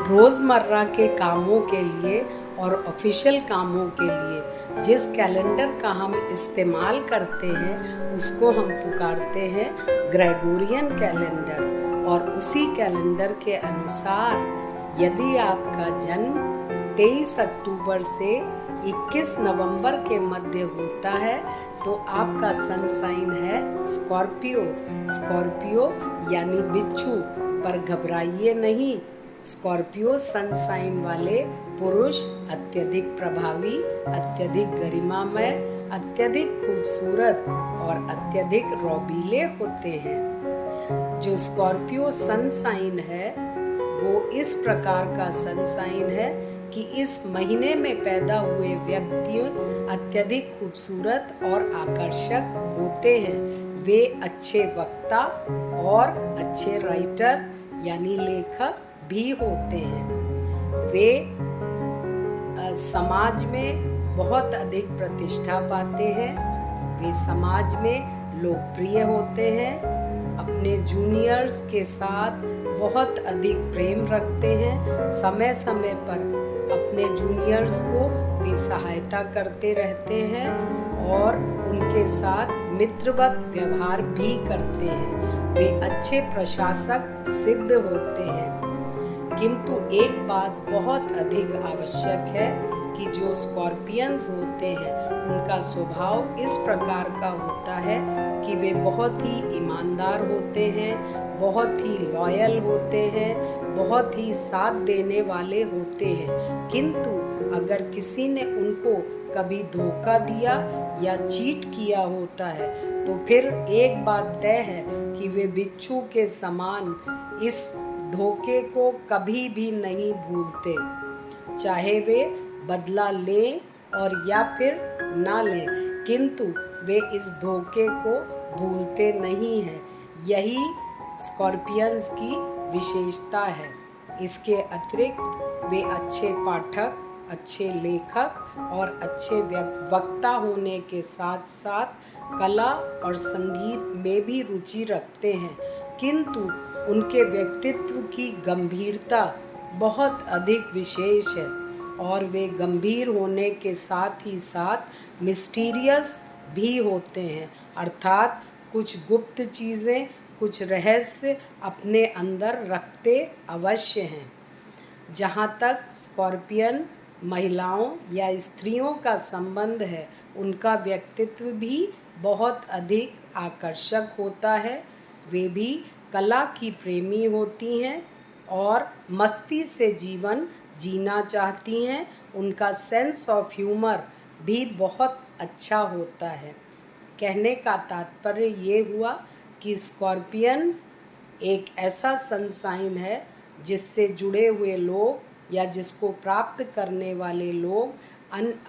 रोज़मर्रा के कामों के लिए और ऑफिशियल कामों के लिए जिस कैलेंडर का हम इस्तेमाल करते हैं उसको हम पुकारते हैं ग्रेगोरियन कैलेंडर। और उसी कैलेंडर के अनुसार यदि आपका जन्म 23 अक्टूबर से 21 नवंबर के मध्य होता है तो आपका सन साइन है स्कॉर्पियो। स्कॉर्पियो यानी बिच्छू, पर घबराइए नहीं। स्कॉर्पियो सन साइन वाले पुरुष अत्यधिक प्रभावी, अत्यधिक गरिमामय, अत्यधिक खूबसूरत और अत्यधिक रौबीले होते हैं। जो स्कॉर्पियो सन साइन है वो इस प्रकार का सन साइन है कि इस महीने में पैदा हुए व्यक्ति अत्यधिक खूबसूरत और आकर्षक होते हैं। वे अच्छे वक्ता और अच्छे राइटर यानी लेखक भी होते हैं। वे समाज में बहुत अधिक प्रतिष्ठा पाते हैं। वे समाज में लोकप्रिय होते हैं। अपने जूनियर्स के साथ बहुत अधिक प्रेम रखते हैं। समय समय पर अपने जूनियर्स को वे सहायता करते रहते हैं और उनके साथ मित्रवत व्यवहार भी करते हैं। वे अच्छे प्रशासक सिद्ध होते हैं। किंतु एक बात बहुत अधिक आवश्यक है कि जो स्कॉर्पियंस होते हैं उनका स्वभाव इस प्रकार का होता है कि वे बहुत ही ईमानदार होते हैं, बहुत ही लॉयल होते हैं, बहुत ही साथ देने वाले होते हैं। किंतु अगर किसी ने उनको कभी धोखा दिया या चीट किया होता है तो फिर एक बात तय है कि वे बिच्छू के समान इस धोखे को कभी भी नहीं भूलते, चाहे वे बदला लें और या फिर ना लें, किंतु वे इस धोखे को भूलते नहीं हैं। यही स्कॉर्पियंस की विशेषता है। इसके अतिरिक्त वे अच्छे पाठक, अच्छे लेखक और अच्छे वक्ता होने के साथ साथ कला और संगीत में भी रुचि रखते हैं। किंतु उनके व्यक्तित्व की गंभीरता बहुत अधिक विशेष है और वे गंभीर होने के साथ ही साथ मिस्टीरियस भी होते हैं, अर्थात कुछ गुप्त चीज़ें, कुछ रहस्य अपने अंदर रखते अवश्य हैं। जहाँ तक स्कॉर्पियन महिलाओं या स्त्रियों का संबंध है, उनका व्यक्तित्व भी बहुत अधिक आकर्षक होता है। वे भी कला की प्रेमी होती हैं और मस्ती से जीवन जीना चाहती हैं। उनका सेंस ऑफ ह्यूमर भी बहुत अच्छा होता है। कहने का तात्पर्य ये हुआ कि स्कॉर्पियन एक ऐसा सन साइन है जिससे जुड़े हुए लोग या जिसको प्राप्त करने वाले लोग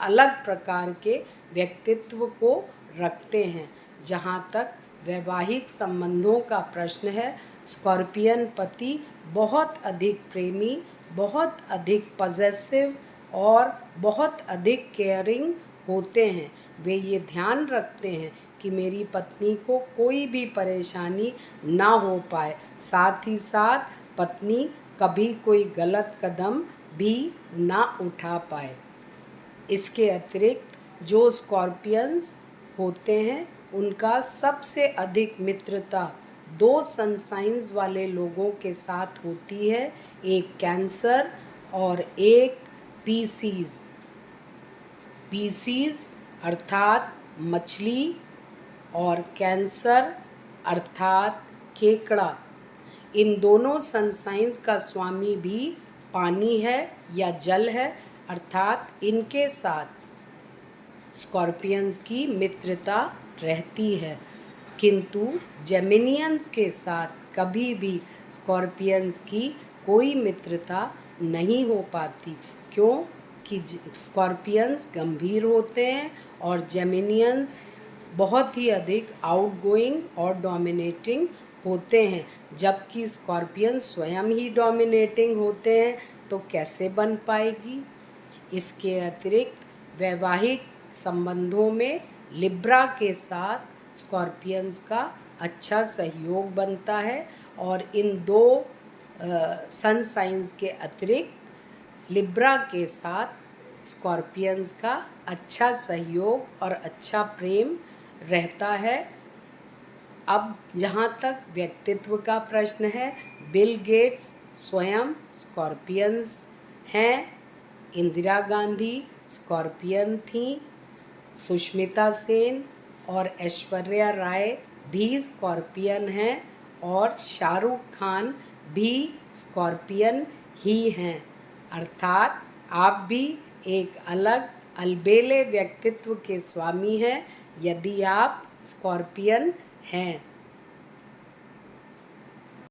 अलग प्रकार के व्यक्तित्व को रखते हैं। जहाँ तक वैवाहिक संबंधों का प्रश्न है, स्कॉर्पियन पति बहुत अधिक प्रेमी, बहुत अधिक पॉजेसिव और बहुत अधिक केयरिंग होते हैं। वे ये ध्यान रखते हैं कि मेरी पत्नी को कोई भी परेशानी ना हो पाए, साथ ही साथ पत्नी कभी कोई गलत कदम भी ना उठा पाए। इसके अतिरिक्त जो स्कॉर्पियंस होते हैं उनका सबसे अधिक मित्रता दो सन साइंस वाले लोगों के साथ होती है, एक कैंसर और एक पीसीज। पीसीज अर्थात मछली और कैंसर अर्थात केकड़ा। इन दोनों सन साइंस का स्वामी भी पानी है या जल है, अर्थात इनके साथ स्कॉर्पियंस की मित्रता रहती है। किंतु जेमिनियंस के साथ कभी भी स्कॉर्पियंस की कोई मित्रता नहीं हो पाती, क्योंकि स्कॉर्पियंस गंभीर होते हैं और जेमिनियंस बहुत ही अधिक आउटगोइंग और डोमिनेटिंग होते हैं। जबकि स्कॉर्पियन स्वयं ही डोमिनेटिंग होते हैं तो कैसे बन पाएगी। इसके अतिरिक्त वैवाहिक संबंधों में लिब्रा के साथ स्कॉर्पियंस का अच्छा सहयोग बनता है और इन दो सन साइंस के अतिरिक्त लिब्रा के साथ स्कॉर्पियंस का अच्छा सहयोग और अच्छा प्रेम रहता है। अब जहाँ तक व्यक्तित्व का प्रश्न है, बिल गेट्स स्वयं स्कॉर्पियंस हैं। इंदिरा गांधी स्कॉर्पियन थीं। सुष्मिता सेन और ऐश्वर्या राय भी स्कॉर्पियन हैं और शाहरुख खान भी स्कॉर्पियन ही हैं। अर्थात आप भी एक अलग अलबेले व्यक्तित्व के स्वामी हैं यदि आप स्कॉर्पियन हैं।